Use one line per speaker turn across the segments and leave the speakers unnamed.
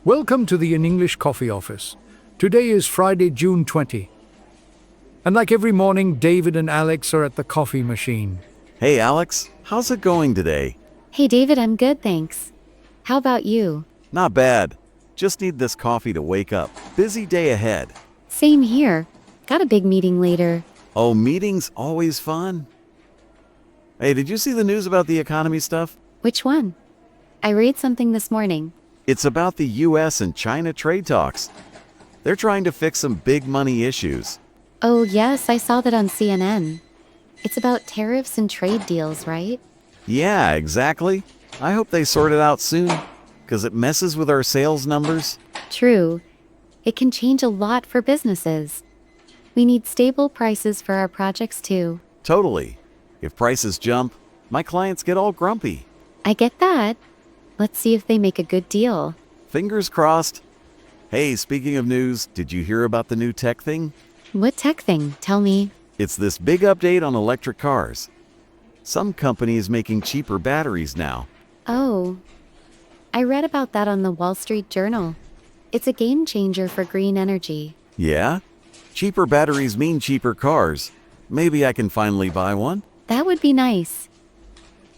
Welcome to the In English Coffee Office. Today is Friday, June 20. And like every morning, David and Alex are at the coffee machine.
Hey Alex, how's it going today?
Hey David, I'm good, thanks. How about you?
Not bad. Just need this coffee to wake up. Busy day ahead.
Same here. Got a big meeting later.
Oh, meetings always fun. Hey, did you see the news about the economy stuff?
Which one? I read something this morning.
It's about the US and China trade talks. They're trying to fix some big money issues.
Oh yes, I saw that on CNN. It's about tariffs and trade deals, right?
Yeah, exactly. I hope they sort it out soon, because it messes with our sales numbers.
True. It can change a lot for businesses. We need stable prices for our projects too.
Totally. If prices jump, my clients get all grumpy.
I get that. Let's see if they make a good deal.
Fingers crossed. Hey, speaking of news, did you hear about the new tech thing?
What tech thing? Tell me.
It's this big update on electric cars. Some company is making cheaper batteries now.
Oh, I read about that on the Wall Street Journal. It's a game changer for green energy.
Yeah? Cheaper batteries mean cheaper cars. Maybe I can finally buy one?
That would be nice.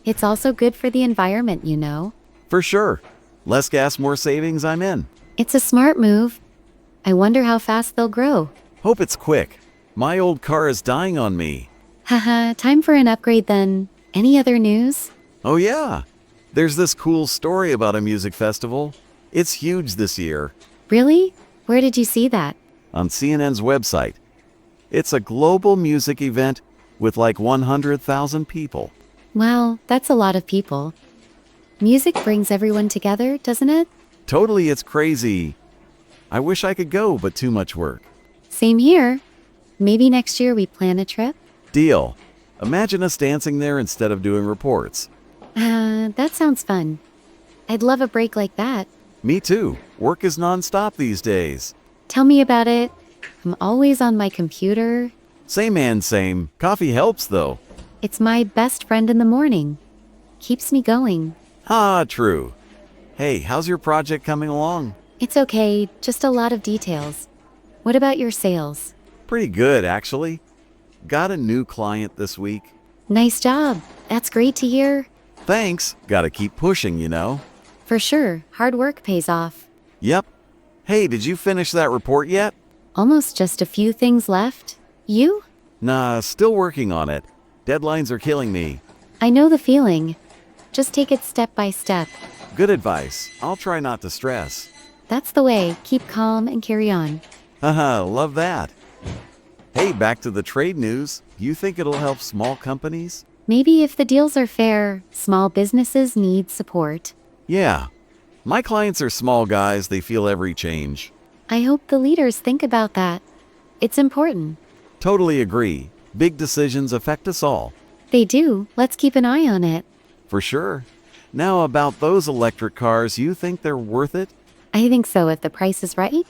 It's also good for the environment, you know.
For sure. Less gas, more savings, I'm in.
It's a smart move. I wonder how fast they'll grow.
Hope it's quick. My old car is dying on me.
Haha, time for an upgrade then. Any other news?
Oh yeah. There's this cool story about a music festival. It's huge this year.
Really? Where did you see that?
On CNN's website. It's a global music event with like 100,000 people.
Wow, that's a lot of people. Music brings everyone together, doesn't it?
Totally, it's crazy. I wish I could go, but too much work.
Same here. Maybe next year we plan a trip?
Deal. Imagine us dancing there instead of doing reports.
That sounds fun. I'd love a break like that.
Me too. Work is nonstop these days.
Tell me about it. I'm always on my computer.
Same and same. Coffee helps though.
It's my best friend in the morning. Keeps me going.
Ah, true. Hey, how's your project coming along?
It's okay, just a lot of details. What about your sales?
Pretty good, actually. Got a new client this week.
Nice job. That's great to hear.
Thanks. Gotta keep pushing, you know.
For sure, hard work pays off.
Yep. Hey, did you finish that report yet?
Almost just a few things left. You?
Nah, still working on it. Deadlines are killing me.
I know the feeling. Just take it step by step.
Good advice. I'll try not to stress.
That's the way. Keep calm and carry on.
Haha, love that. Hey, back to the trade news. You think it'll help small companies?
Maybe if the deals are fair, small businesses need support.
Yeah. My clients are small guys. They feel every change.
I hope the leaders think about that. It's important.
Totally agree. Big decisions affect us all.
They do. Let's keep an eye on it.
For sure. Now about those electric cars, you think they're worth it?
I think so if the price is right.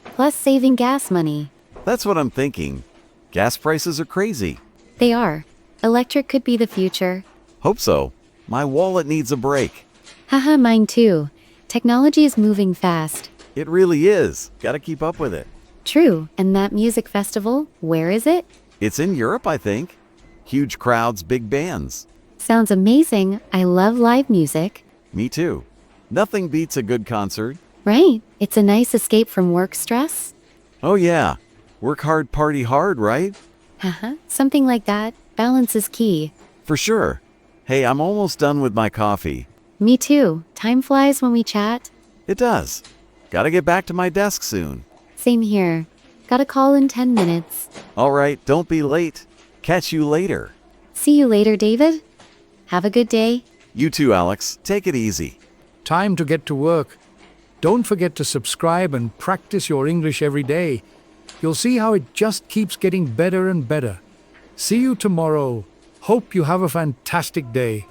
Plus saving gas money.
That's what I'm thinking. Gas prices are crazy.
They are. Electric could be the future.
Hope so. My wallet needs a break.
Haha, mine too. Technology is moving fast.
It really is. Gotta keep up with it.
True. And that music festival, where is it?
It's in Europe, I think. Huge crowds, big bands.
Sounds amazing. I love live music.
Me too. Nothing beats a good concert.
Right. It's a nice escape from work stress.
Oh yeah. Work hard, party hard, right?
Haha, something like that. Balance is key.
For sure. Hey, I'm almost done with my coffee.
Me too. Time flies when we chat.
It does. Gotta get back to my desk soon.
Same here. Got a call in 10 minutes.
All right, don't be late. Catch you later.
See you later, David. Have a good day.
You too, Alex. Take it easy.
Time to get to work. Don't forget to subscribe and practice your English every day. You'll see how it just keeps getting better and better. See you tomorrow. Hope you have a fantastic day.